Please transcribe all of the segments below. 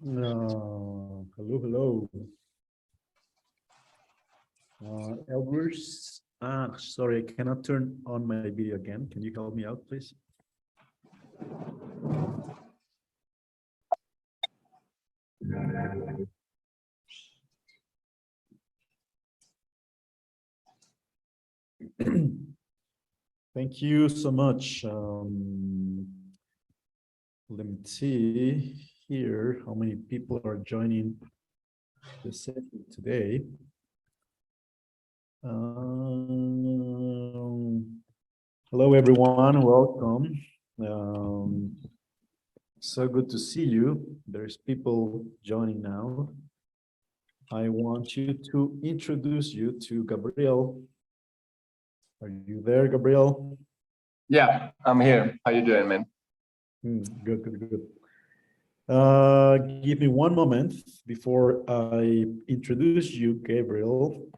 Hello, hello. Elbrus. Sorry, I cannot turn on my video again. Can you help me out, please? Thank you so much. Let me see here how many people are joining the session today. Hello, everyone. Welcome. So good to see you. There's people joining now. I want you to introduce you to Gabriel. Are you there, Gabriel? Yeah, I'm here. How you doing, man? Good, good, good. Give me one moment before I introduce you, Gabriel.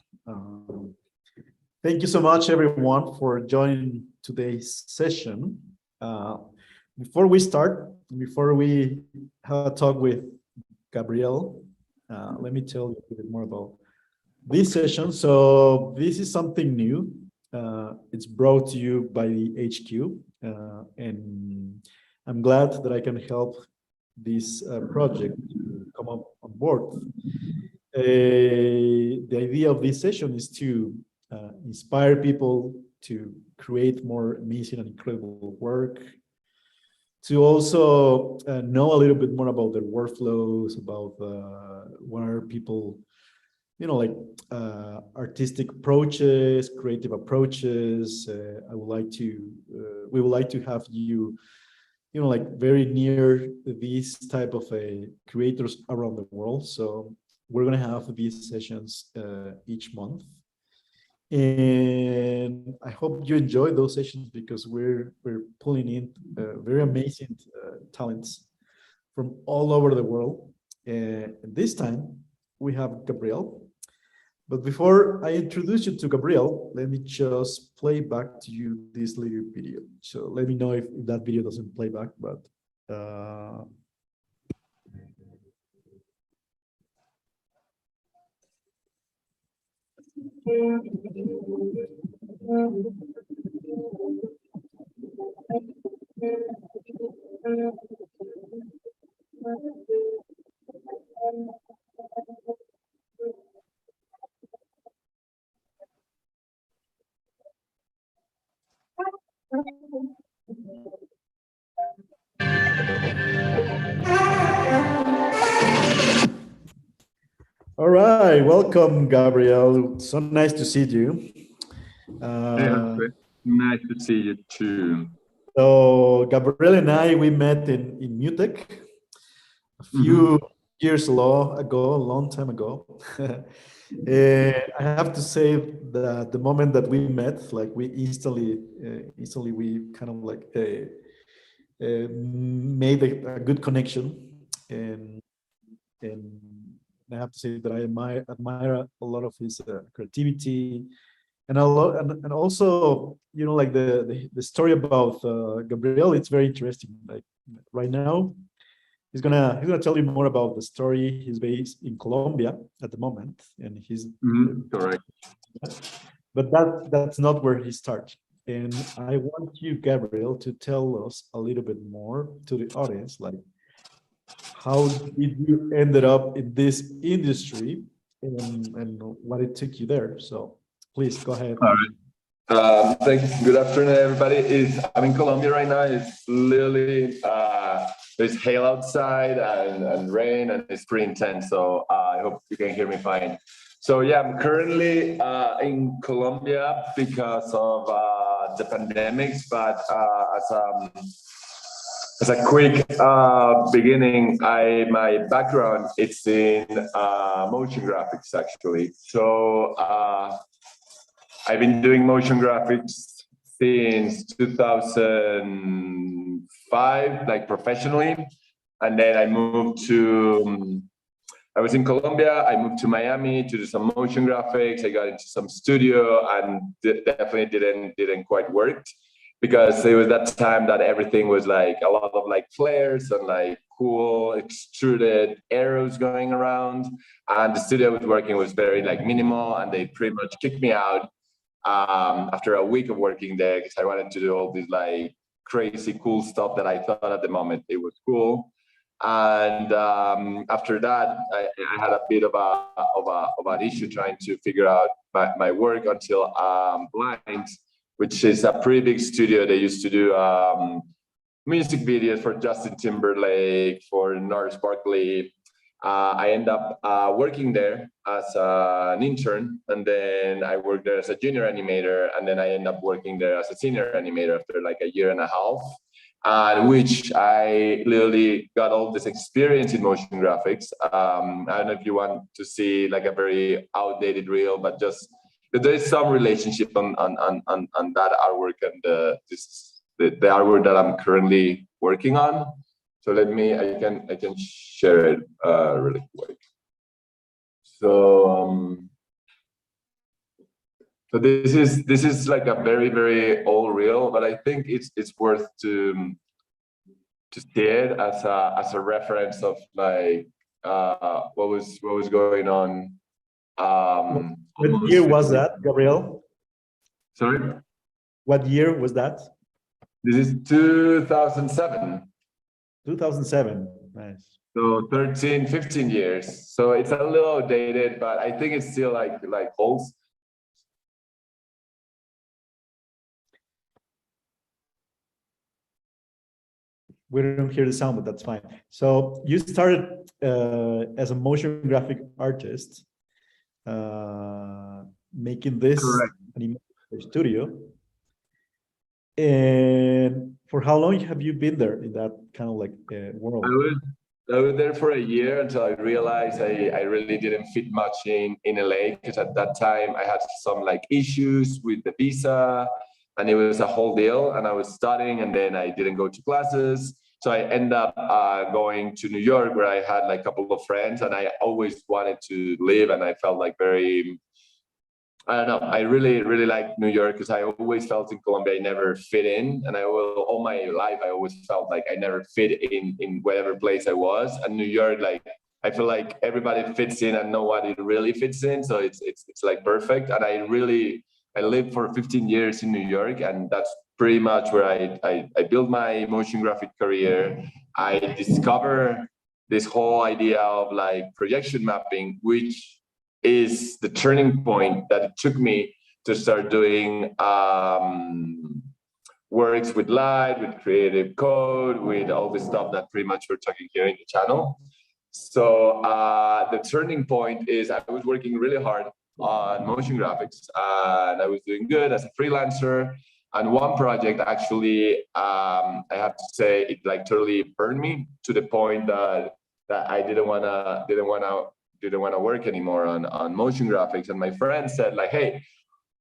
Thank you so much, everyone, for joining today's session. Before we start, before we have a talk with Gabriel, let me tell you a bit more about this session. So this is something new. It's brought to you by the HQ, and I'm glad that I can help this project to come up on board. The idea of this session is to inspire people to create more amazing and incredible work, to also know a little bit more about their workflows, about what are people, like artistic approaches, creative approaches. We would like to have you, like very near these type of creators around the world. So we're going to have these sessions each month. And I hope you enjoy those sessions because we're pulling in very amazing talents from all over the world. And this time we have Gabriel. But before I introduce you to Gabriel, let me just play back to you this little video. So let me know if that video doesn't play back, but all right, welcome, Gabriel. So nice to see you. Nice to see you too. So Gabriel and I, we met in Mutec a few years ago, a long time ago. I have to say that the moment that we met, like we instantly we kind of like made a good connection, and I have to say that I admire a lot of his creativity, and and also like the story about Gabriel. It's very interesting. Like right now, he's gonna tell you more about the story. He's based in Colombia at the moment, and he's correct. But that's not where he starts. And I want you, Gabriel, to tell us a little bit more to the audience, like how did you ended up in this industry and what it took you there. So please go ahead. All right. Thanks. Good afternoon, everybody. I'm in Colombia right now. It's literally there's hail outside and rain, and it's pretty intense. So I hope you can hear me fine. So yeah, I'm currently in Colombia because of the pandemics, but as a quick beginning, my background it's in motion graphics actually. So I've been doing motion graphics since 2005, like professionally, and then I moved to. I was in Colombia. I moved to Miami to do some motion graphics. I got into some studio, and definitely didn't quite work. because it was that time that everything was like a lot of like flares and like cool extruded arrows going around, and the studio I was working was very like minimal, and they pretty much kicked me out after a week of working there because I wanted to do all this like crazy cool stuff that I thought at the moment it was cool. And after that, I had a bit of an issue trying to figure out my work until Blind, which is a pretty big studio. They used to do music videos for Justin Timberlake, for Gnarls Barkley. I end up working there as an intern, and then I worked there as a junior animator, and then I end up working there as a senior animator after like a year and a half, which I literally got all this experience in motion graphics. I don't know if you want to see like a very outdated reel, but just there is some relationship on that artwork and the artwork that I'm currently working on. So let me, I can share it really quick. So so this is like a very old reel, but I think it's worth to see it as a reference of like what was going on. What year was that, Gabriel? Sorry? What year was that? This is 2007. 2007. Nice. So 13, 15 years. So it's a little outdated, but I think it's still like holds. We don't hear the sound, but that's fine. So you started as a motion graphic artist, making this animation studio. And for how long have you been there in that kind of like world? I was there for a year until I realized I really didn't fit much in LA, because at that time I had some like issues with the visa, and it was a whole deal, and I was studying, and then I didn't go to classes. So I ended up going to New York, where I had like a couple of friends, and I always wanted to live, and I felt like very, I don't know, I really like New York, because I always felt in Colombia I never fit in, and all my life I always felt like I never fit in whatever place I was. And New York, like I feel like everybody fits in and nobody really fits in, so it's like perfect. And I lived for 15 years in New York, and that's pretty much where I built my motion graphic career. I discovered this whole idea of like projection mapping, which is the turning point that it took me to start doing works with light, with creative code, with all the stuff that pretty much we're talking here in the channel. So the turning point is I was working really hard on motion graphics, and I was doing good as a freelancer. And one project actually, I have to say, it like totally burned me to the point that I didn't wanna work anymore on motion graphics. And my friend said like, hey,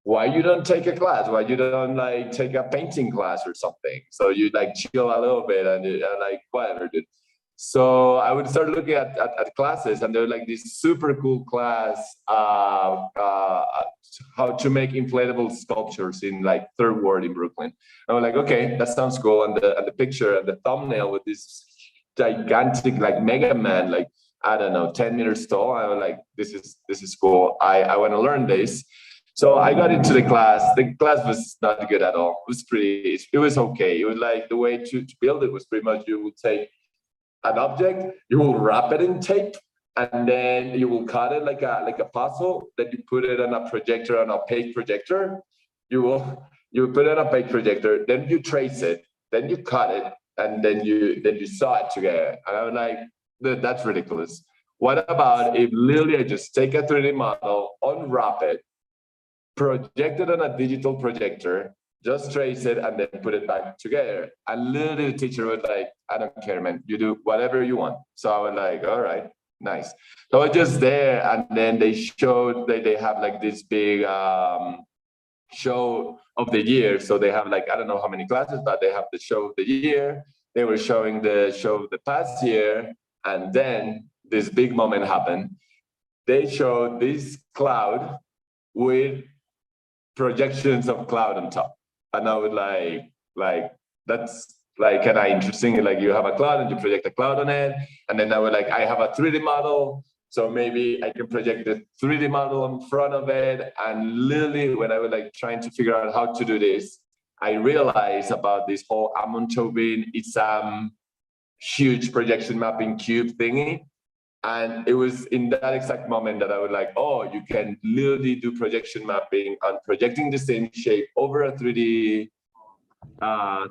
why you don't take a class? Why you don't like take a painting class or something? So you like chill a little bit, and like whatever, dude. So I would start looking at classes, and they're like this super cool class, how to make inflatable sculptures in like Third Ward in Brooklyn. I was like, okay, that sounds cool. And the picture and the thumbnail with this gigantic like Mega Man, like I don't know, 10 meters tall. I was like, this is cool. I want to learn this. So I got into the class. The class was not good at all. It was okay. It was like the way to build it was pretty much you would take an object, you will wrap it in tape, and then you will cut it like a puzzle. Then you put it on a projector, an opaque projector. You put it on a opaque projector. Then you trace it. Then you cut it, and then you saw it together. And I was like, that's ridiculous. What about if literally I just take a 3D model, unwrap it, project it on a digital projector, just trace it, and then put it back together. And literally the teacher was like, I don't care, man, you do whatever you want. So I was like, all right, nice. So I was just there, and then they showed that they have like this big show of the year. So they have like, I don't know how many classes, but they have the show of the year. They were showing the show of the past year, and then this big moment happened. They showed this cloud with projections of cloud on top. And I was like, like that's like kind of interesting. Like you have a cloud and you project a cloud on it, and then I would like I have a 3D model, so maybe I can project the 3D model in front of it. And literally, when I was like trying to figure out how to do this, I realized about this whole Amon Tobin, ISAM, huge projection mapping cube thingy. And it was in that exact moment that I was like, oh, you can literally do projection mapping on projecting the same shape over a 3D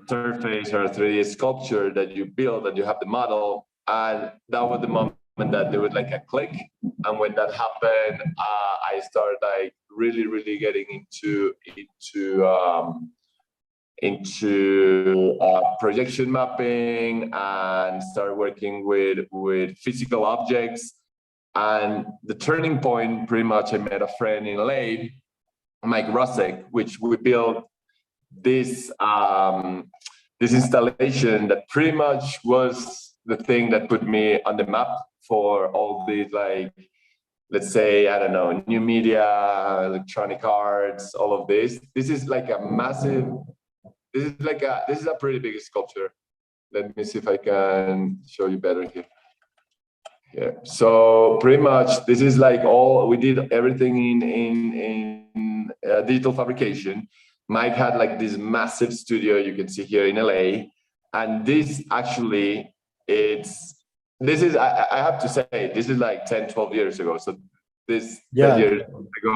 surface or a 3D sculpture that you build, and you have the model. And that was the moment that there was like a click. And when that happened, I started like really getting into projection mapping and started working with physical objects. And the turning point, pretty much, I met a friend in LA, Mike Rosek, which we built this this installation that pretty much was the thing that put me on the map for all these, like, let's say, I don't know, new media, electronic arts, all of this. This is like a massive, this is a pretty big sculpture. Let me see if I can show you better here. Yeah. So pretty much this is like all, we did everything in digital fabrication. Mike had like this massive studio you can see here in LA. And this actually, this is, I have to say, this is like 10, 12 years ago. So this 10 years ago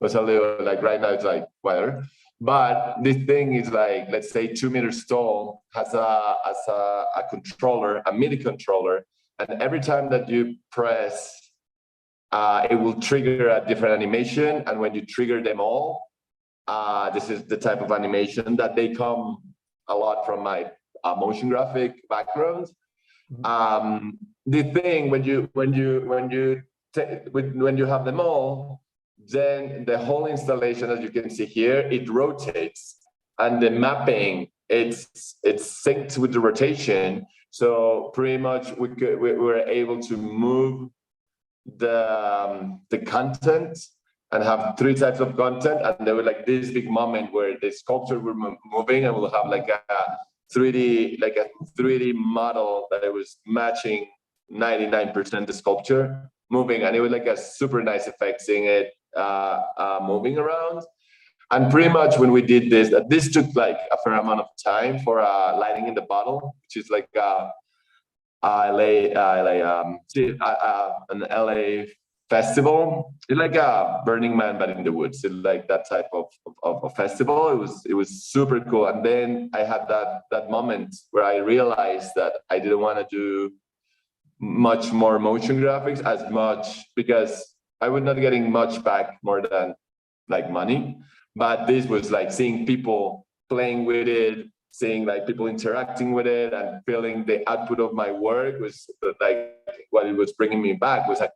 was a little, like right now it's like wider. But this thing is like, let's say 2 meters tall, has a controller, a MIDI controller. And every time that you press, it will trigger a different animation. And when you trigger them all, this is the type of animation that they come a lot from my motion graphic background. The thing when you have them all, then the whole installation, as you can see here, it rotates, and the mapping it's synced with the rotation. So pretty much we were able to move the content and have 3 types of content, and there was like this big moment where the sculpture were moving, and we'll have like a 3D model that it was matching 99% the sculpture moving, and it was like a super nice effect seeing it moving around. And pretty much when we did this, this took like a fair amount of time for lighting in the bottle, which is like an LA festival. It's like a Burning Man, but in the woods. It's like that type of a festival. It was super cool. And then I had that moment where I realized that I didn't want to do much more motion graphics as much, because I was not getting much back more than like money. But this was like seeing people playing with it, seeing like people interacting with it, and feeling the output of my work was like what it was bringing me back was like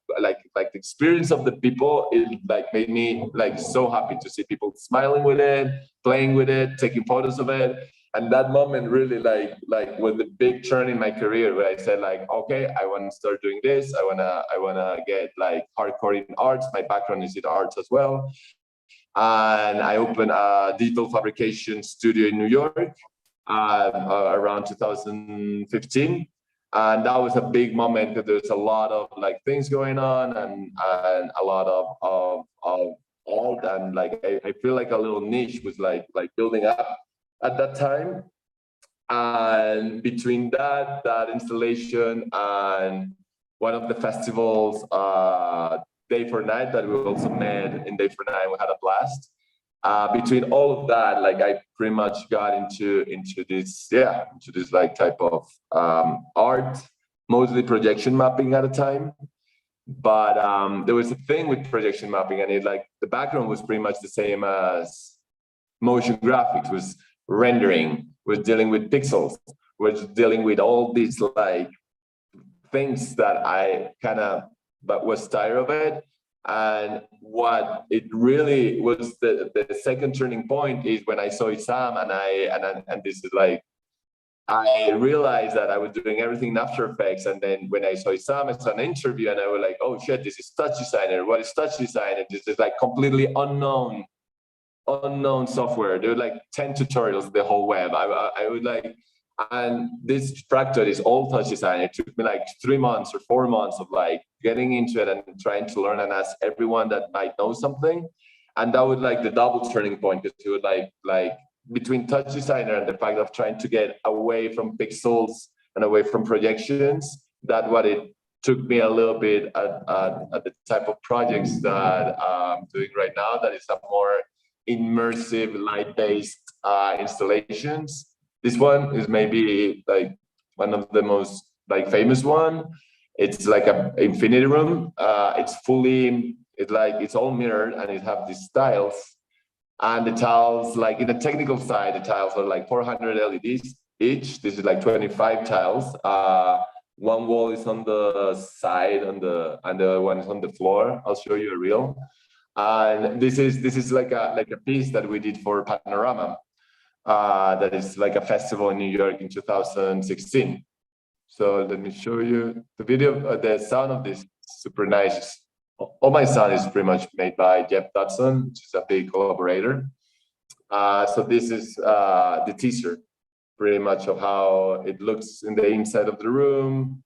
the experience of the people. It like made me like so happy to see people smiling with it, playing with it, taking photos of it. And that moment really like was the big turn in my career, where I said like, okay, I want to start doing this. I wanna get like hardcore in arts. My background is in arts as well. And I opened a digital fabrication studio in New York around 2015. And that was a big moment, because there's a lot of like things going on, and a lot of all, and like I feel like a little niche was like building up at that time. And between that installation and one of the festivals, Day for Night, that we also met in Day for Night, we had a blast. Between all of that, like I pretty much got into this like type of art, mostly projection mapping at a time. But there was a thing with projection mapping, and it like the background was pretty much the same as motion graphics, was rendering, was dealing with pixels, was dealing with all these like things that I kind of but was tired of it. And what it really was, the second turning point is when I saw Isam, and this is like, I realized that I was doing everything in After Effects. And then when I saw Isam, it's an interview, and I was like, oh shit, this is touch designer. What is touch designer? This is like completely unknown unknown software. There were like 10 tutorials the whole web. I would like, and this fractal is all touch design. It took me like 3 months or 4 months of like getting into it and trying to learn and ask everyone that might know something. And that was like the double turning point, because it would like between touch designer and the fact of trying to get away from pixels and away from projections, that what it took me a little bit at the type of projects that I'm doing right now, that is a more immersive light-based installations. This one is maybe like one of the most like famous one. It's like a infinity room. It's fully, it's all mirrored, and it have these tiles. And the tiles, like in the technical side, the tiles are like 400 LEDs each. This is like 25 tiles. One wall is on the side, and the other one is on the floor. I'll show you a reel. And this is like a piece that we did for Panorama. That is like a festival in New York in 2016. So let me show you the video. The sound of this is super nice. All my sound is pretty much made by Jeff Dodson, which is a big collaborator. So this is the teaser, pretty much of how it looks in the inside of the room.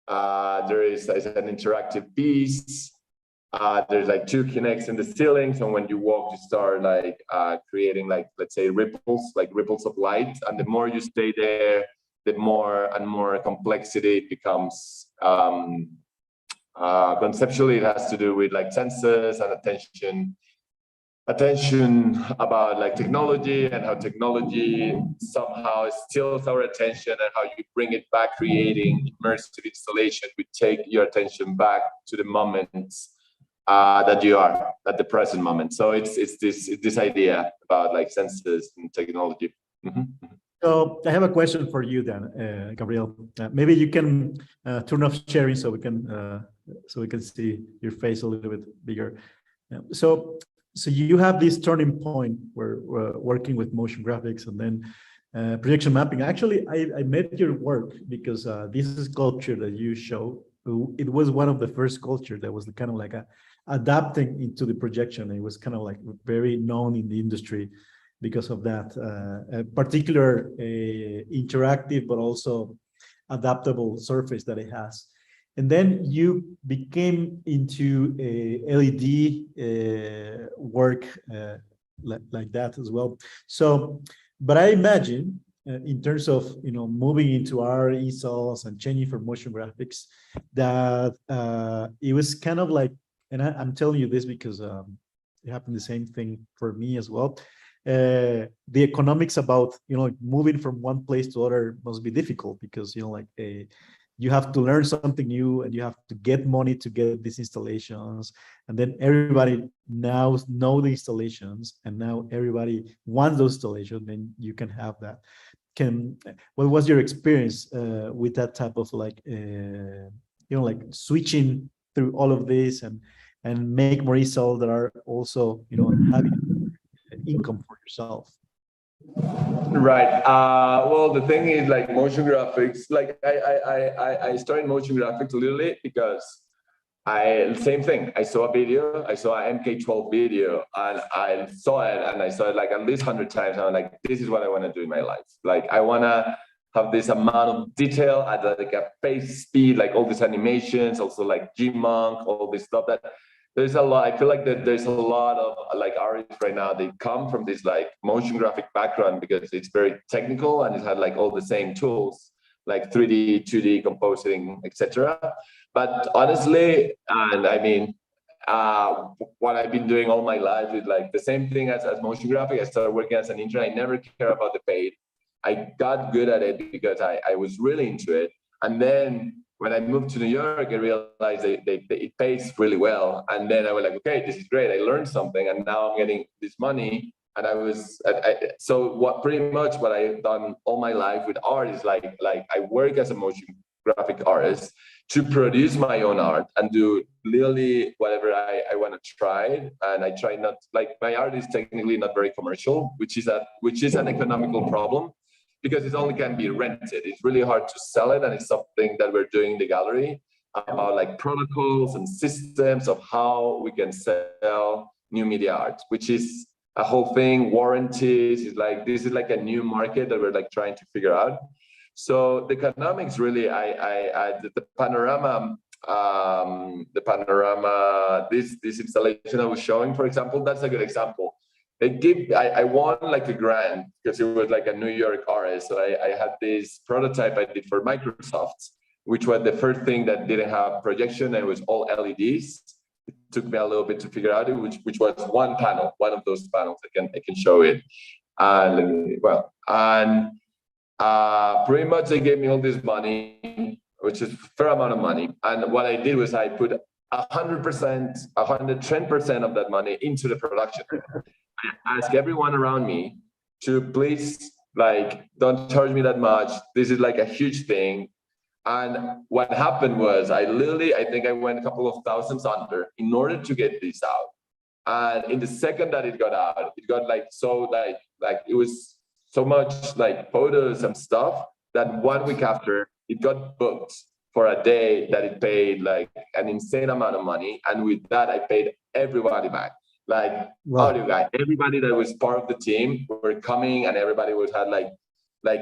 There is an interactive piece. There's like 2 Kinects in the ceiling. So when you walk, you start like creating like, let's say, ripples of light. And the more you stay there, the more and more complexity it becomes. Conceptually, it has to do with like senses and attention about like technology, and how technology somehow steals our attention, and how you bring it back, creating immersive installation. We take your attention back to the moment that you are at the present moment. So it's this idea about like senses and technology. So I have a question for you then, Gabriel. Maybe you can turn off sharing so we can see your face a little bit bigger. So you have this turning point where we're working with motion graphics and then projection mapping. Actually, I met your work because this is sculpture that you show. It was one of the first sculpture that was kind of like adapting into the projection. It was kind of like very known in the industry because of that particular interactive but also adaptable surface that it has. And then you became into a LED work like that as well. So, but I imagine in terms of moving into our ESOLs and changing for motion graphics, that it was kind of like, and I'm telling you this because it happened the same thing for me as well. The economics about moving from one place to other must be difficult because you have to learn something new, and you have to get money to get these installations, and then everybody now know the installations, and now everybody wants those installations. Then you can have that. What was your experience with that type of like like switching through all of this and make more ESOL that are also having income for yourself? Right. Well, the thing is, like motion graphics, like I started motion graphics literally because same thing. I saw a video, I saw an MK12 video, and I saw it like at least 100 times. And I'm like, this is what I want to do in my life. Like, I want to have this amount of detail at like a pace speed, like all these animations, also like G-Monk, all this stuff that there's a lot. I feel like that there's a lot of like artists right now, they come from this like motion graphic background because it's very technical and it had like all the same tools like 3D, 2D composing, etc. But honestly, and I mean, what I've been doing all my life is like the same thing as motion graphic. I started working as an intern. I never care about the paid. I got good at it because I was really into it. And then when I moved to New York, I realized it pays really well. And then I was like, okay, this is great. I learned something, and now I'm getting this money. And so what pretty much what I've done all my life with art is like I work as a motion graphic artist to produce my own art and do literally whatever I want to try. And I try not, like, my art is technically not very commercial, which is an economical problem, because it only can be rented. It's really hard to sell it, and it's something that we're doing in the gallery about like protocols and systems of how we can sell new media art, which is a whole thing, warranties. It's like, this is like a new market that we're like trying to figure out. So the economics really, the panorama, this installation I was showing, for example, that's a good example. I won like a grant because it was like a New York artist. So I had this prototype I did for Microsoft, which was the first thing that didn't have projection. And it was all LEDs. It took me a little bit to figure out it, which was one panel, one of those panels. I can show it. Pretty much they gave me all this money, which is a fair amount of money. And what I did was I put 100%, 110% of that money into the production. I asked everyone around me to please, like, don't charge me that much. This is like a huge thing. And what happened was I think I went a couple of thousands under in order to get this out. And in the second that it got out, it got like, so like it was so much like photos and stuff that 1 week after it got booked for a day that it paid like an insane amount of money. And with that, I paid everybody back. Like, Wow. audio guy, everybody that was part of the team were coming, and everybody was had like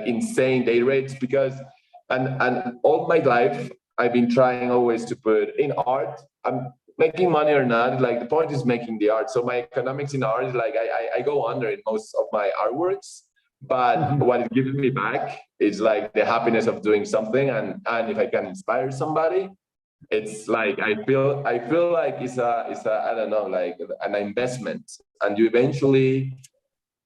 insane day rates because, and all my life I've been trying always to put in art. I'm making money or not, like the point is making the art. So my economics in art is like I go under in most of my artworks, but what it gives me back is like the happiness of doing something, and if I can inspire somebody, it's like I feel like it's a I don't know, like an investment, and you eventually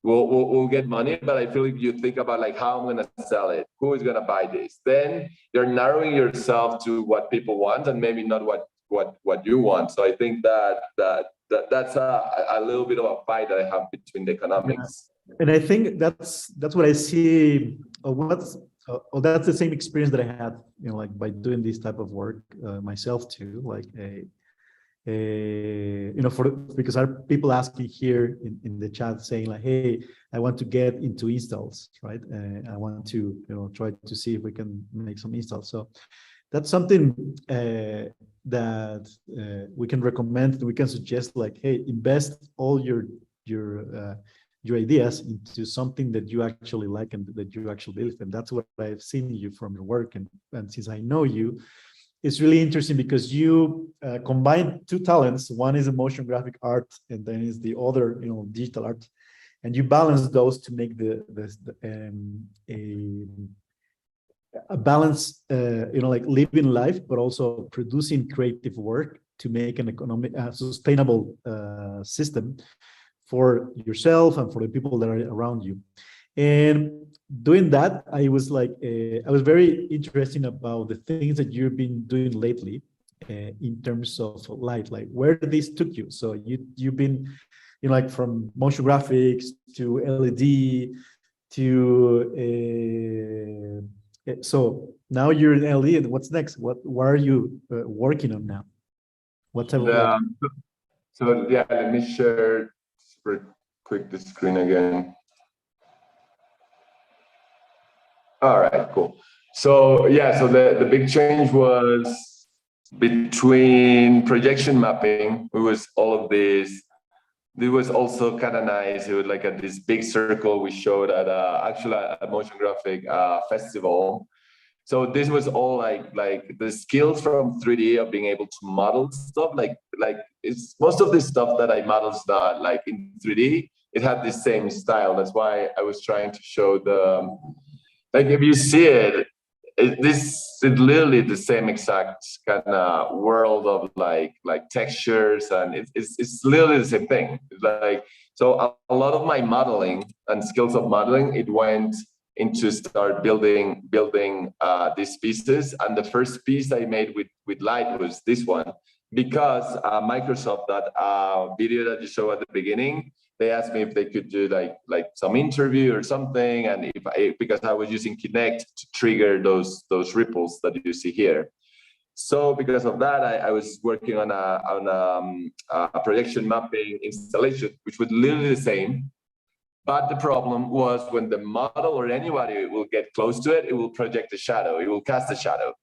will get money. But I feel if you think about like how I'm gonna sell it, who is gonna buy this, then you're narrowing yourself to what people want and maybe not what you want. So I think that's a little bit of a fight that I have between the economics. And I think that's what I see. That's the same experience that I had, like by doing this type of work myself too. Like because our people asking here in the chat saying like, hey, I want to get into installs, right? I want to try to see if we can make some installs. So that's something that we can recommend. We can suggest like, hey, invest all your ideas into something that you actually like and that you actually believe in. That's what I've seen you from your work, and since I know you, it's really interesting because you combine two talents. One is motion graphic art, and then is the other, digital art, and you balance those to make a balance, like living life, but also producing creative work to make an economic, sustainable system for yourself and for the people that are around you. And doing that, I was very interested about the things that you've been doing lately in terms of light, like where this took you. So you've been, like from motion graphics to LED to so now you're in LED, and what's next? What are you working on now? What type of work? So yeah, let me share super quick the screen again. All right, cool. So yeah, so the big change was between projection mapping. It was all of this. It was also kind of nice. It was like this big circle we showed at actually a motion graphic festival. So this was all like the skills from 3D of being able to model stuff. Like it's most of this stuff that I model is not like in 3D. It had the same style. That's why I was trying to show like if you see it, this is literally the same exact kind of world of like textures, and it's literally the same thing. It's like, so a lot of my modeling and skills of modeling, it went into start building these pieces. And the first piece I made with light was this one, because Microsoft, that video that you saw at the beginning, they asked me if they could do like some interview or something, and because I was using Kinect to trigger those ripples that you see here. So because of that, I was working on a projection mapping installation, which was literally the same. But the problem was when the model or anybody will get close to it, it will project a shadow. It will cast a shadow.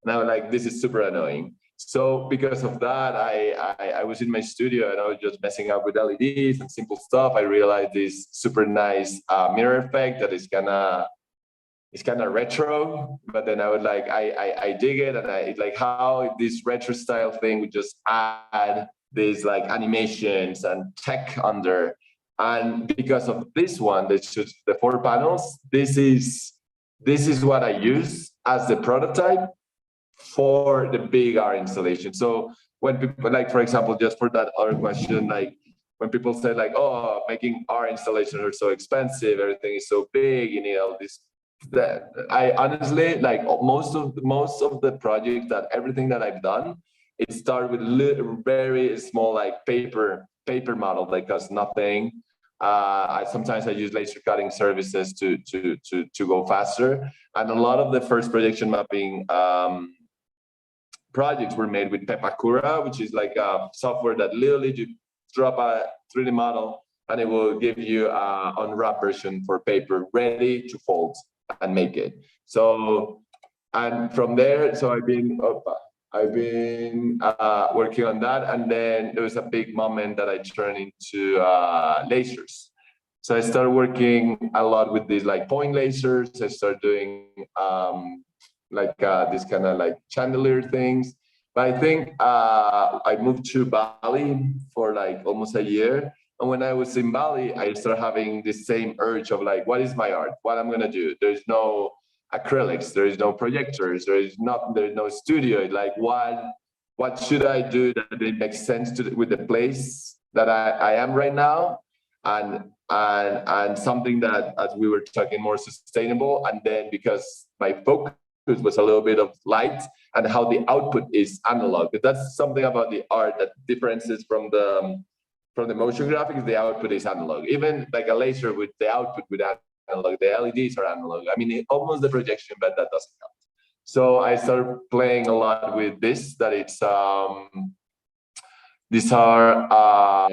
And I was like, this is super annoying. So because of that, I was in my studio and I was just messing up with LEDs and simple stuff. I realized this super nice mirror effect that is it's kind of retro, but then I would like I dig it, and I like how this retro style thing would just add these like animations and tech under. And because of this one, that's just the 4 panels. This is what I use as the prototype for the big art installation. So when people, like for example, just for that other question, like when people say like, oh, making art installations are so expensive, everything is so big, you need all this. That I honestly like most of the projects, that everything that I've done, it started with very small like paper model that costs nothing. Sometimes I use laser cutting services to go faster, and a lot of the first projection mapping projects were made with Pepakura, which is like a software that literally you drop a 3D model and it will give you an unwrapped version for paper ready to fold and make it. So, and from there, so I've been working on that, and then there was a big moment that I turned into lasers. So I started working a lot with these like point lasers. I started doing this kind of like chandelier things. But I think I moved to Bali for like almost a year. And when I was in Bali, I started having this same urge of like, what is my art? What I'm gonna do? There's no acrylics, there is no projectors, there's no studio. Like what should I do that it makes sense with the place that I am right now? And something that, as we were talking, more sustainable. And then because my focus was a little bit of light and how the output is analog. But that's something about the art that differences from the motion graphics. The output is analog. Even like a laser with the output with analog, the LEDs are analog. I mean, almost the projection, but that doesn't count. So I started playing a lot with this. That it's these are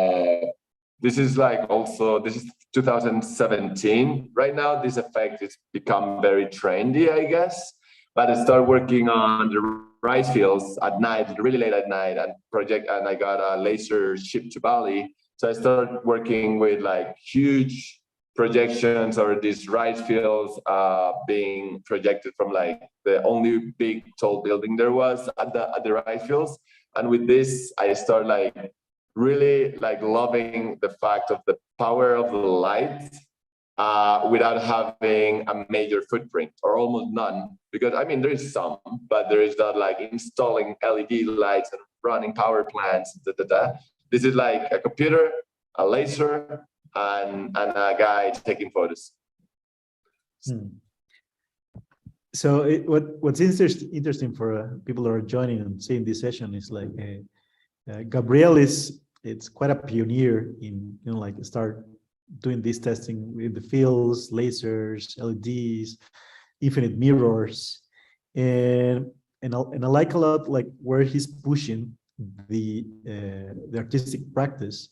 this is like also this is 2017. Right now, this effect has become very trendy, I guess. But I started working on the rice fields at night, really late at night, and I got a laser shipped to Bali. So I started working with like huge projections or these rice fields being projected from like the only big tall building there was at the rice fields. And with this, I started like really like loving the fact of the power of the light without having a major footprint or almost none. Because I mean, there is some, but there is not like installing LED lights and running power plants. This is like a computer, a laser, and a guy taking photos. So what's interesting for people who are joining and seeing this session is like Gabriel it's quite a pioneer in like start doing this testing with the fields, lasers, LEDs, infinite mirrors, and I like a lot like where he's pushing the artistic practice.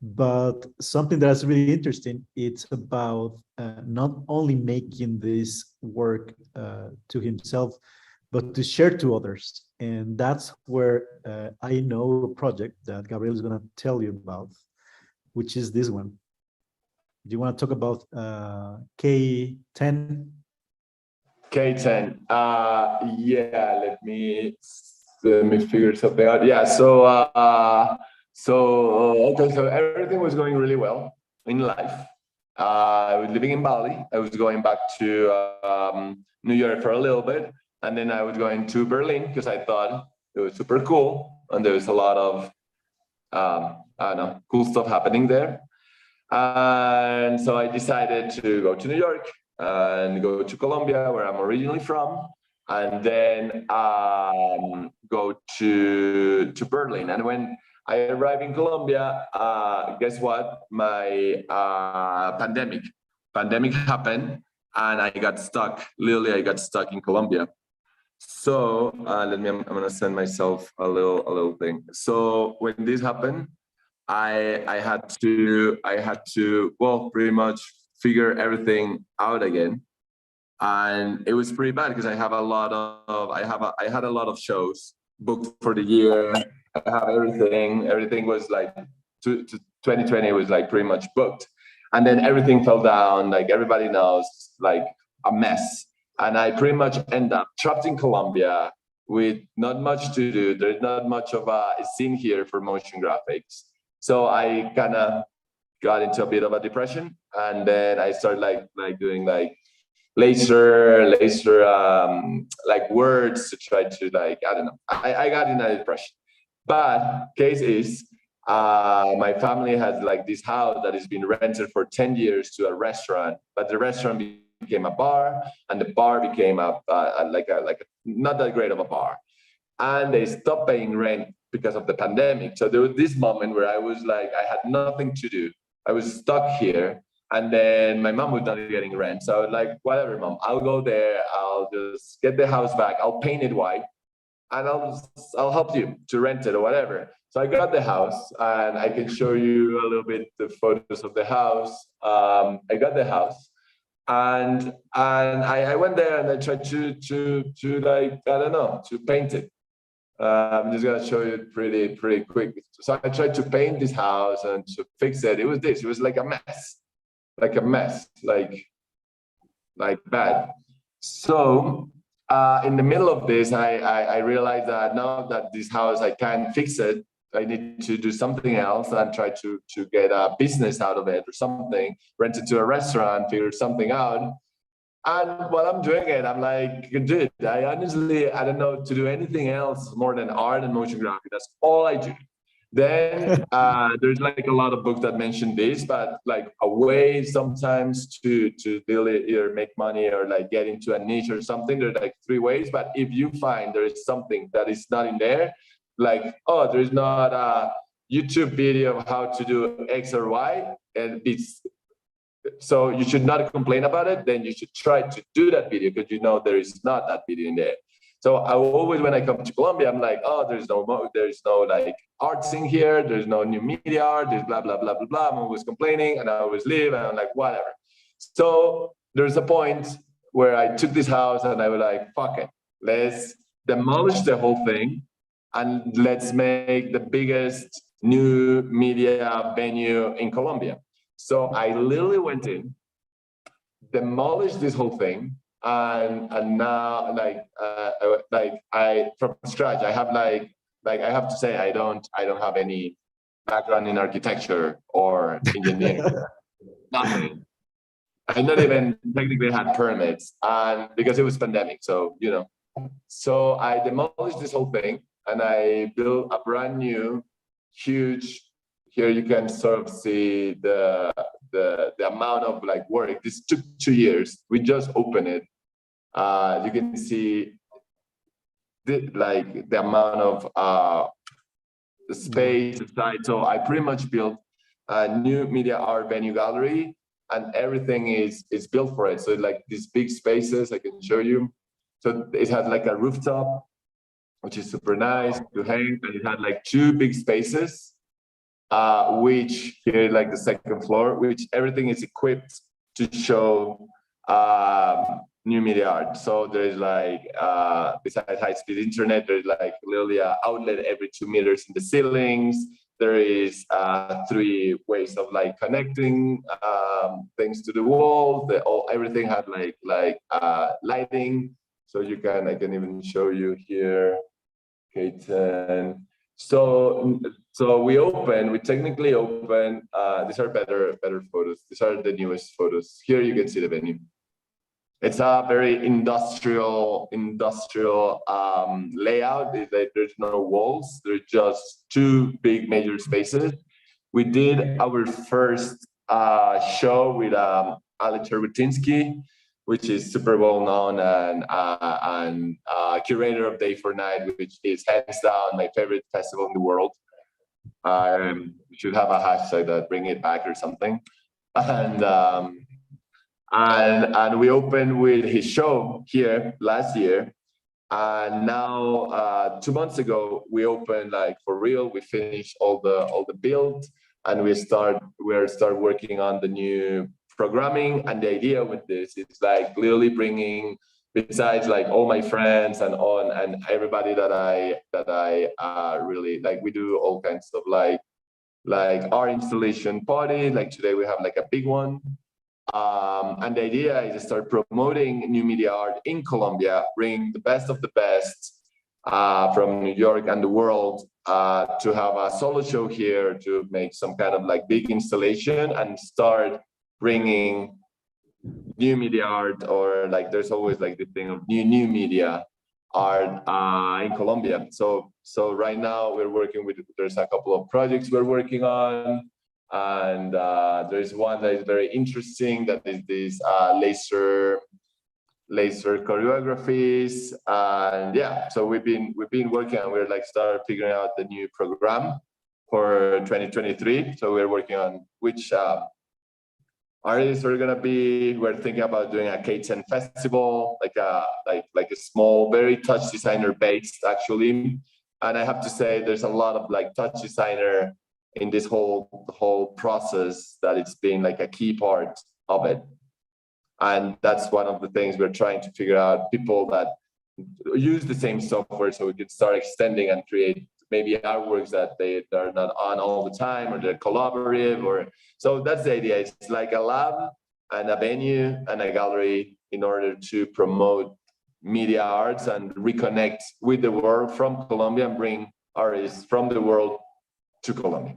But something that's really interesting, it's about not only making this work to himself, but to share to others. And that's where I know a project that Gabriel is going to tell you about, which is this one. Do you want to talk about K10? K10. Yeah, let me figure something out. Yeah, so everything was going really well in life. I was living in Bali. I was going back to New York for a little bit, and then I was going to Berlin because I thought it was super cool, and there was a lot of I don't know, cool stuff happening there. And so I decided to go to New York and go to Colombia, where I'm originally from, and then go to Berlin. And when I arrived in Colombia, guess what? My pandemic happened, and I got stuck. Literally, I got stuck in Colombia. So I'm gonna send myself a little thing. So when this happened, I had to well pretty much figure everything out again, and it was pretty bad because I had a lot of shows booked for the year. I have everything. Everything was like 2020 was like pretty much booked, and then everything fell down. Like everybody knows, like a mess. And I pretty much end up trapped in Colombia with not much to do. There's not much of a scene here for motion graphics. So I kind of got into a bit of a depression, and then I started like doing like laser like words to try to like, I don't know. I got in a depression. But case is, my family has like this house that has been rented for 10 years to a restaurant, but the restaurant became a bar, and the bar became like a not that great of a bar, and they stopped paying rent because of the pandemic. So there was this moment where I was like, I had nothing to do. I was stuck here, and then my mom was not getting rent. So I was like, whatever, mom, I'll go there. I'll just get the house back. I'll paint it white, and I'll help you to rent it or whatever. So I got the house, and I can show you a little bit the photos of the house. I got the house, and I went there and I tried to like, I don't know, to paint it. I'm just gonna show you pretty quick. So I tried to paint this house and to fix it. It was this. It was like a mess, like bad. So in the middle of this, I realized that now that this house I can't fix it, I need to do something else and try to get a business out of it or something. Rent it to a restaurant, figure something out. And while I'm doing it, I'm like, dude, I honestly, I don't know to do anything else more than art and motion graphic. That's all I do. Then there's like a lot of books that mention this, but like a way sometimes to really either make money or like get into a niche or something. There's like three ways. But if you find there is something that is not in there, like, oh, there's not a YouTube video of how to do X or Y, and it's so you should not complain about it, then you should try to do that video because you know there is not that video in there. So I always, when I come to Colombia, I'm like, oh, there's no like art scene here, there's no new media art, there's blah blah blah blah blah. I'm always complaining, and I always leave, and I'm like, whatever. So there's a point where I took this house and I was like, fuck it, let's demolish the whole thing, and let's make the biggest new media venue in Colombia. So I literally went in, demolished this whole thing, and now like I from scratch. I have like I have to say I don't have any background in architecture or engineering. Nothing. I not even technically had permits, and because it was pandemic, so you know. So I demolished this whole thing, and I built a brand new, huge. Here you can sort of see the amount of like work. This took 2 years. We just opened it. You can see the amount of the space, the site. So I pretty much built a new media art venue gallery, and everything is built for it. So like these big spaces, I can show you. So it had like a rooftop, which is super nice to hang, and it had like two big spaces. Which here like the second floor, which everything is equipped to show new media art. So there's like besides high-speed internet, there's like literally an outlet every 2 meters in the ceilings. There is 3 ways of like connecting things to the wall. Everything had like lighting. So I can even show you here. K10. So we technically open, these are better photos. These are the newest photos. Here you can see the venue. It's a very industrial layout. There's no walls. There's just 2 big major spaces. We did our first show with Alex Rutinsky, which is super well known and curator of Day for Night, which is hands down my favorite festival in the world. We should have a hashtag that bring it back or something. And we opened with his show here last year, and now 2 months ago we opened like for real. We finished all the build, and we start working on the new programming. And the idea with this is like literally bringing besides like all my friends and everybody that I really like, we do all kinds of like our installation party. Like today we have like a big one. And the idea is to start promoting new media art in Colombia, bring the best of the best from New York and the world to have a solo show here, to make some kind of like big installation and start bringing new media art, or like there's always like the thing of new media art in Colombia. So right now we're working with, there's a couple of projects we're working on, and there's one that is very interesting, that is this laser choreographies. And yeah, so we've been working, and we're like start figuring out the new program for 2023. So we're working on which artists are gonna be. We're thinking about doing a K10 festival, like a small, very touch designer based actually. And I have to say, there's a lot of like touch designer in this whole process, that it's been like a key part of it. And that's one of the things we're trying to figure out, people that use the same software, so we can start extending and create maybe artworks that they're not on all the time, or they're collaborative, or so that's the idea. It's like a lab and a venue and a gallery in order to promote media arts and reconnect with the world from Colombia, and bring artists from the world to Colombia.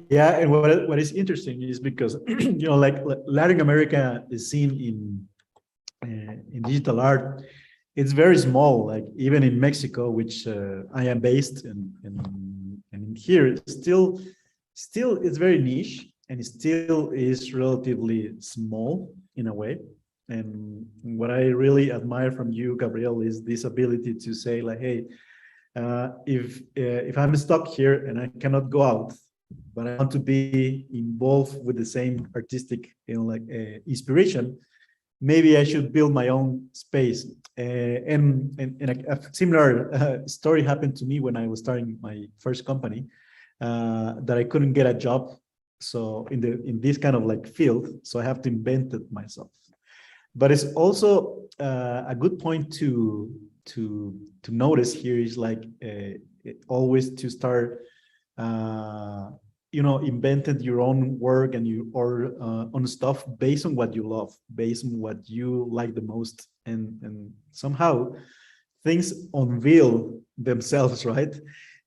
Yeah, and what is interesting is because like Latin America is seen in digital art. It's very small. Like even in Mexico, which I am based, and here it's still it's very niche, and it still is relatively small in a way. And what I really admire from you, Gabriel, is this ability to say like, hey, if I'm stuck here and I cannot go out, but I want to be involved with the same artistic, inspiration, maybe I should build my own space. And a similar story happened to me when I was starting my first company, that I couldn't get a job. So in this kind of like field, so I have to invent it myself. But it's also a good point to notice here is like always to start invented your own work and on stuff based on what you love, based on what you like the most, and somehow things unveil themselves, right?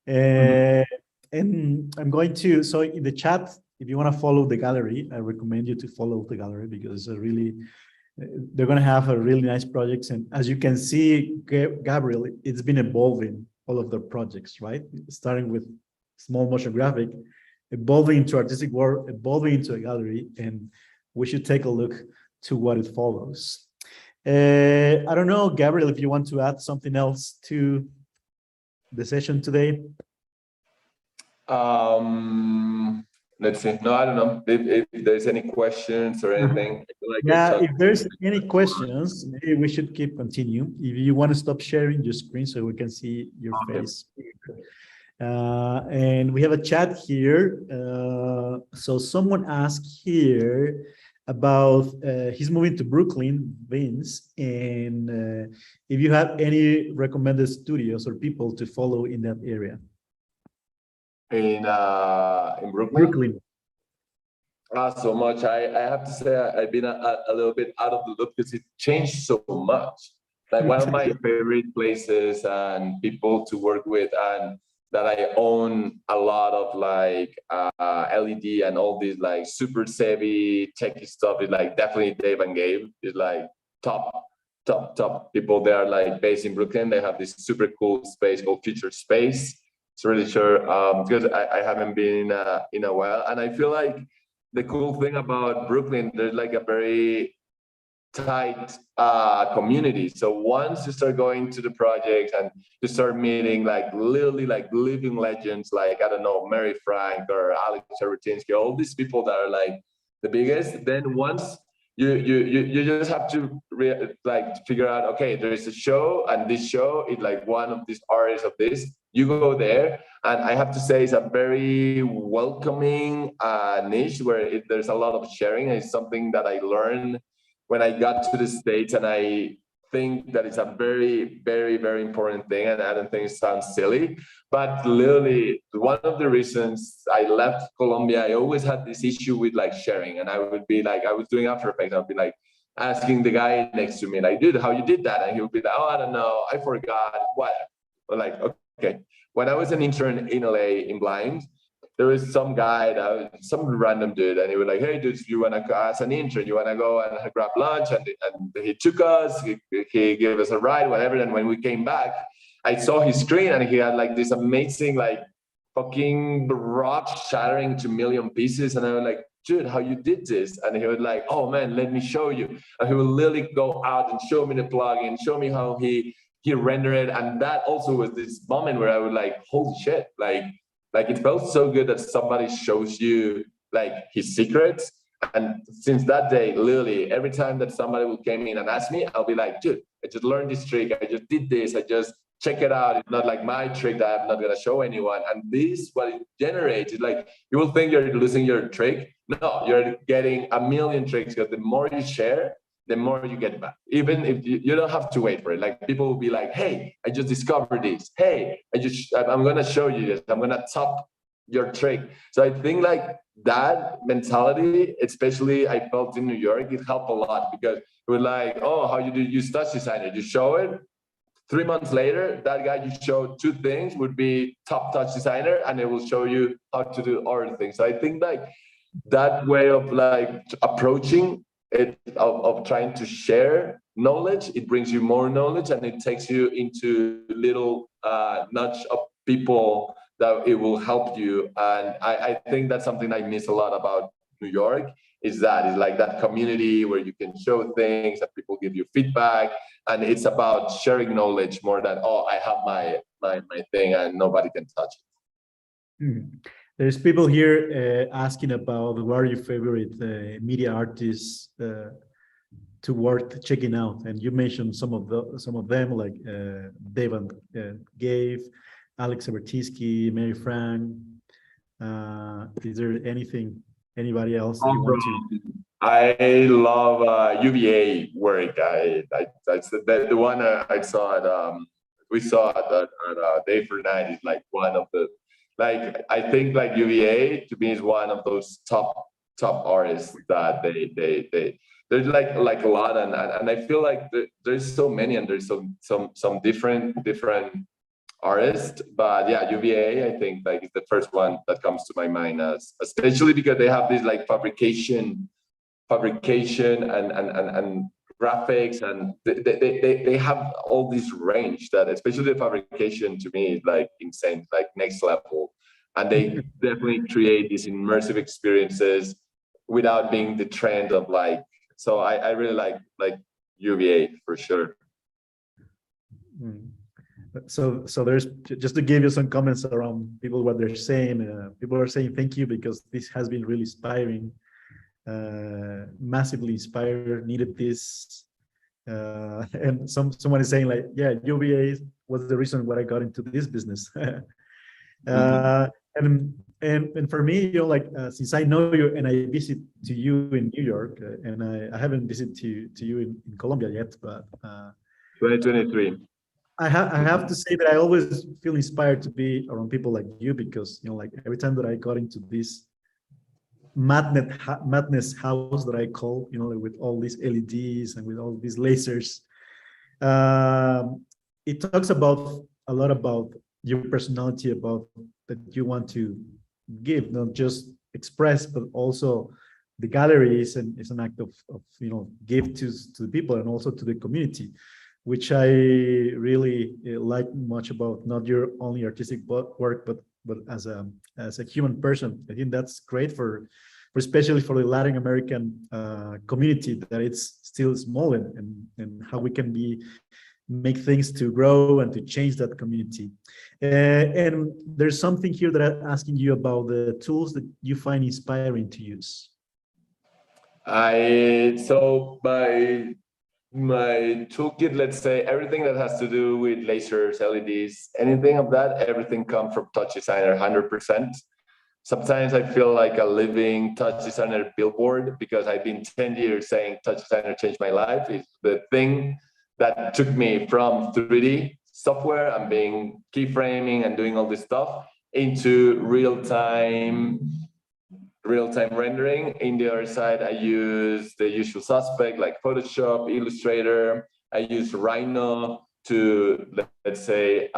And I'm going to, so in the chat, if you want to follow the gallery, I recommend you to follow the gallery, because they're going to have a really nice projects. And as you can see, Gabriel, it's been evolving all of their projects, right? Starting with small motion graphic, evolving into artistic work, evolving into a gallery, and we should take a look to what it follows. I don't know, Gabriel, if you want to add something else to the session today. Let's see. No, I don't know if there's any questions or anything. Yeah, if there's any questions, maybe we should keep continue. If you want to stop sharing your screen so we can see your face. And we have a chat here. So someone asked here about he's moving to Brooklyn, Vince, and if you have any recommended studios or people to follow in that area. In Brooklyn. So much. I have to say I've been a little bit out of the loop, because it changed so much. Like one of my favorite places and people to work with, and that I own a lot of like LED and all these like super savvy techy stuff, is like definitely Dave and Gabe. Is like top people. They are like based in Brooklyn. They have this super cool space called Future Space. It's really sure, because I haven't been in a while, and I feel like the cool thing about Brooklyn, there's like a very tight community. So once you start going to the projects and you start meeting like literally like living legends, like, I don't know, Mary Frank or Alex Jabotinsky, all these people that are like the biggest, then once you just have to figure out, okay, there is a show, and this show is like one of these artists of this. You go there, and I have to say it's a very welcoming niche where there's a lot of sharing. It's something that I learned when I got to the States, and I think that it's a very, very, very important thing, and I don't think it sounds silly, but literally one of the reasons I left Colombia, I always had this issue with like sharing, and I would be like, I was doing After Effects, I'd be like asking the guy next to me, like, dude, how you did that? And he would be like, oh, I don't know, I forgot, what? But like, okay. When I was an intern in LA in Blind, there was some guy that was some random dude, and he was like, hey dude, you wanna, as an intern, you wanna go and grab lunch? And he took us, he gave us a ride, whatever. And when we came back, I saw his screen, and he had like this amazing like fucking rock shattering to million pieces. And I was like, dude, how you did this? And he was like, oh man, let me show you. And he would literally go out and show me the plugin, show me how he rendered it. And that also was this moment where I was like, holy shit, like it felt so good that somebody shows you like his secrets. And since that day, literally every time that somebody will come in and ask me, I'll be like, dude, I just learned this trick, I just did this, I just check it out. It's not like my trick that I'm not gonna show anyone. And this, what it generates is like, you will think you're losing your trick. No, you're getting a million tricks, because the more you share, the more you get back. Even if you don't have to wait for it. Like people will be like, hey, I just discovered this. Hey, I'm gonna show you this. I'm gonna top your trick. So I think like that mentality, especially I felt in New York, it helped a lot, because it was like, oh, how you do use Touch Designer? You show it. 3 months later, that guy you showed two things would be top Touch Designer, and it will show you how to do other things. So I think like that way of like approaching it, of trying to share knowledge, it brings you more knowledge, and it takes you into little nudge of people that it will help you. And I think that's something I miss a lot about New York, is like that community where you can show things and people give you feedback, and it's about sharing knowledge more than, oh, I have my thing and nobody can touch it. There's people here asking about what are your favorite media artists to worth checking out, and you mentioned some of them, like Dave and Gabe, Alex Abertisky, Mary Frank. Is there anybody else that you want to? I love UVA work. That's the one I saw at we saw at Day for Night is like one of the, like, I think like UVA to me is one of those top artists that there's like a lot, and I feel like there's so many, and there's some different artists. But yeah, UVA, I think like is the first one that comes to my mind, as especially because they have this like fabrication and graphics, and they have all this range that, especially the fabrication, to me is like insane, like next level. And they definitely create these immersive experiences without being the trend of like, so I really like UVA for sure. So there's, just to give you some comments around people, what they're saying. People are saying thank you, because this has been really inspiring, massively inspired, needed this. And someone is saying like, yeah, UVA was the reason why I got into this business. And for me, you know, like since I know you and I visit to you in New York, and I haven't visited to you in Colombia yet, but 2023. I have to say that I always feel inspired to be around people like you, because, you know, like every time that I got into this madness house that I call, you know, like with all these LEDs and with all these lasers, it talks about a lot about your personality, about that you want to give, not just express, but also the gallery is an act of you know, give to the people and also to the community, which I really like much about not your only artistic work, but as a human person. I think that's great for especially for the Latin American community, that it's still small, and how we can make things to grow and to change that community. And there's something here that I'm asking you about the tools that you find inspiring to use. So my toolkit, let's say everything that has to do with lasers, LEDs, anything of that, everything comes from Touch Designer 100%. Sometimes I feel like a living Touch Designer billboard, because I've been 10 years saying Touch Designer changed my life. It's the thing that took me from 3D software and being keyframing and doing all this stuff into real-time rendering. In the other side, I use the usual suspect like Photoshop, Illustrator. I use Rhino to, let's say,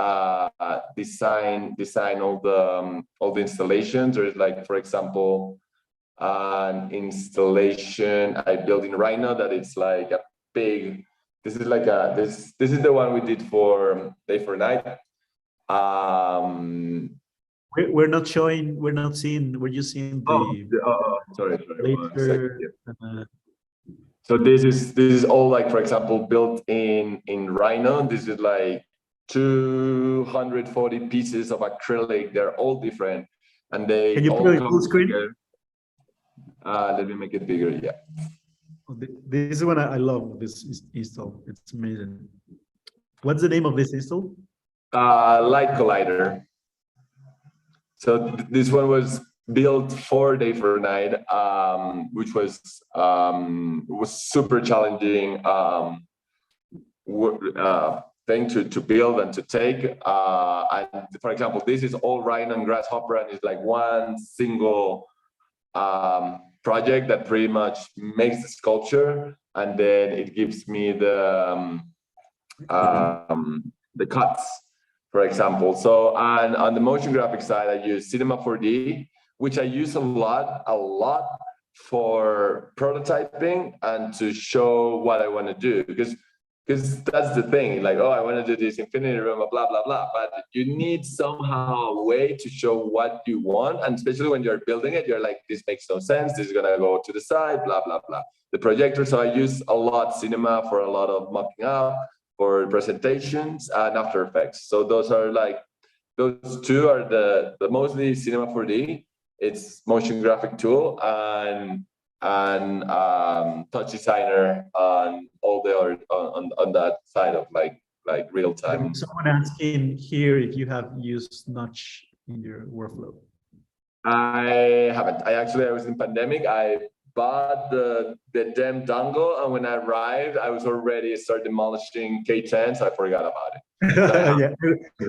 design all the installations. There's like, for example, an installation I built in Rhino that it's like a big. This is like this is the one we did for Day for Night. We're not showing, we're not seeing, we're just seeing Sorry. One second. later. So this is all like, for example, built in Rhino. This is like 240 pieces of acrylic. They're all different, and they Can you all put it come full screen? together. Let me make it bigger. Yeah. This is one I love. This install. It's amazing. What's the name of this install? Light Collider. So this one was built for Day for Night, which was super challenging thing to build and to take. And for example, this is all Rhino and Grasshopper, and it's like one single project that pretty much makes the sculpture, and then it gives me the cuts, for example. So on the motion graphic side, I use Cinema 4D, which I use a lot for prototyping and to show what I want to do, because that's the thing, like, oh, I want to do this infinity room, blah blah blah, but you need somehow a way to show what you want, and especially when you're building it, you're like, this makes no sense, this is gonna go to the side, blah blah blah. The projector, so I use a lot Cinema for a lot of mocking up, for presentations, and After Effects. So those are like, those two are the mostly Cinema 4D. It's motion graphic tool, and Touch Designer on all the other on that side of like real time. Someone asking here if you have used Notch in your workflow. I haven't. I was in pandemic. I bought the damn dongle, and when I arrived, I was already started demolishing K10, so I forgot about it. Yeah,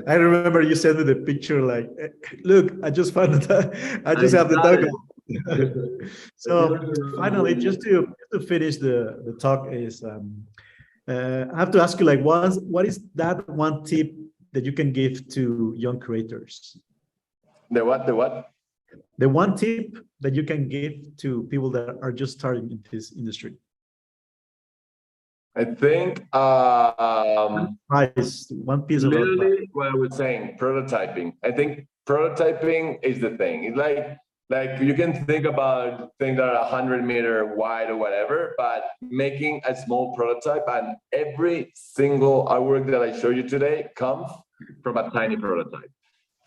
I remember you sent me the picture like, look, I just found that I just have the dongle. So finally, just to finish the talk is, I have to ask you, like, what is that one tip that you can give to young creators? The what? The one tip that you can give to people that are just starting in this industry. I think one piece of literally what I was saying, prototyping. I think prototyping is the thing. It's like you can think about things that are 100-meter wide or whatever, but making a small prototype, and every single artwork that I show you today comes from a tiny prototype.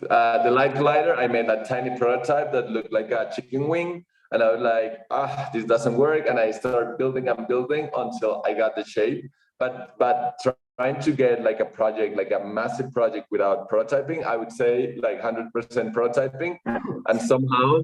The Light Collider, I made that tiny prototype that looked like a chicken wing, and I was like, this doesn't work, and I started building and building until I got the shape. But trying to get like a project, like a massive project without prototyping, I would say like 100% prototyping, and somehow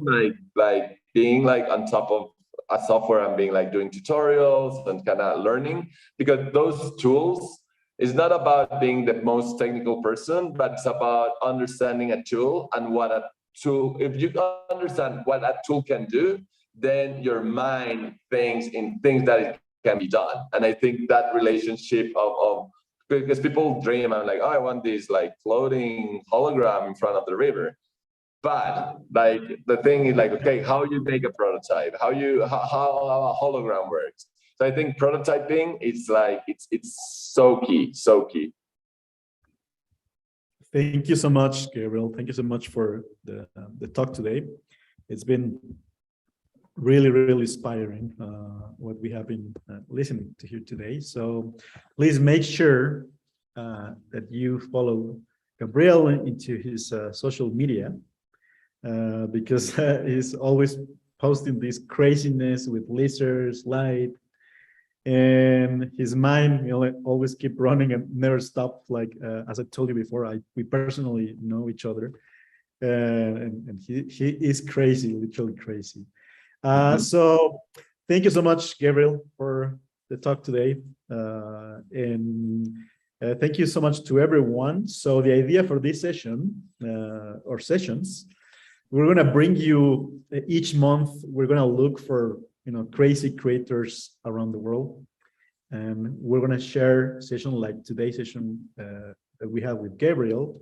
like being like on top of a software and being like doing tutorials and kind of learning, because those tools, it's not about being the most technical person, but it's about understanding a tool and what a tool, if you understand what a tool can do, then your mind thinks in things that it can be done. And I think that relationship of because people dream, I'm like, oh, I want this like floating hologram in front of the river. But like the thing is like, okay, how you make a prototype, how a hologram works. So I think prototyping, it's like, it's so key. Thank you so much, Gabriel. Thank you so much for the talk today. It's been really, really inspiring what we have been listening to here today. So please make sure that you follow Gabriel into his social media because he's always posting this craziness with lasers, light, and his mind always keep running and never stop. Like as I told you before, we personally know each other, and he is crazy, literally crazy. So thank you so much, Gabriel, for the talk today. And thank you so much to everyone. So the idea for this session or sessions, we're going to bring you each month. We're going to look for crazy creators around the world, and we're going to share a session like today's session that we have with Gabriel.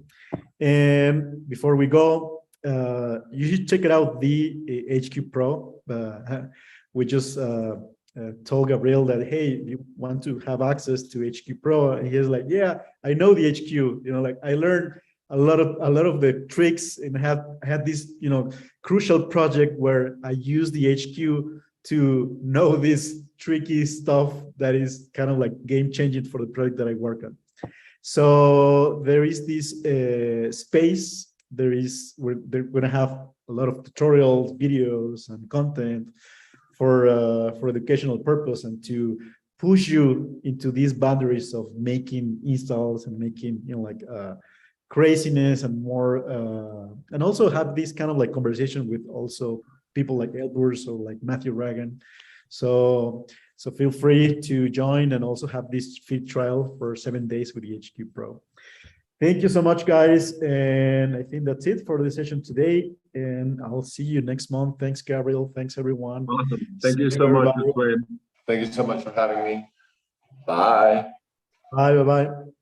And before we go, you should check it out, the HQ Pro. We just told Gabriel that, hey, you want to have access to HQ Pro, and he's like, yeah, I know the HQ. Like I learned a lot of the tricks, and had this crucial project where I use the HQ to know this tricky stuff that is kind of like game changing for the project that I work on. So there is this space. We're going to have a lot of tutorials, videos, and content for educational purpose, and to push you into these boundaries of making installs and making craziness and more, and also have this kind of like conversation with also people like Edwards or like Matthew Reagan. So feel free to join and also have this free trial for 7 days with the HQ Pro. Thank you so much, guys. And I think that's it for the session today. And I'll see you next month. Thanks, Gabriel. Thanks, everyone. Awesome. Thank you so much. Thank you so much for having me. Bye. Bye. Bye-bye.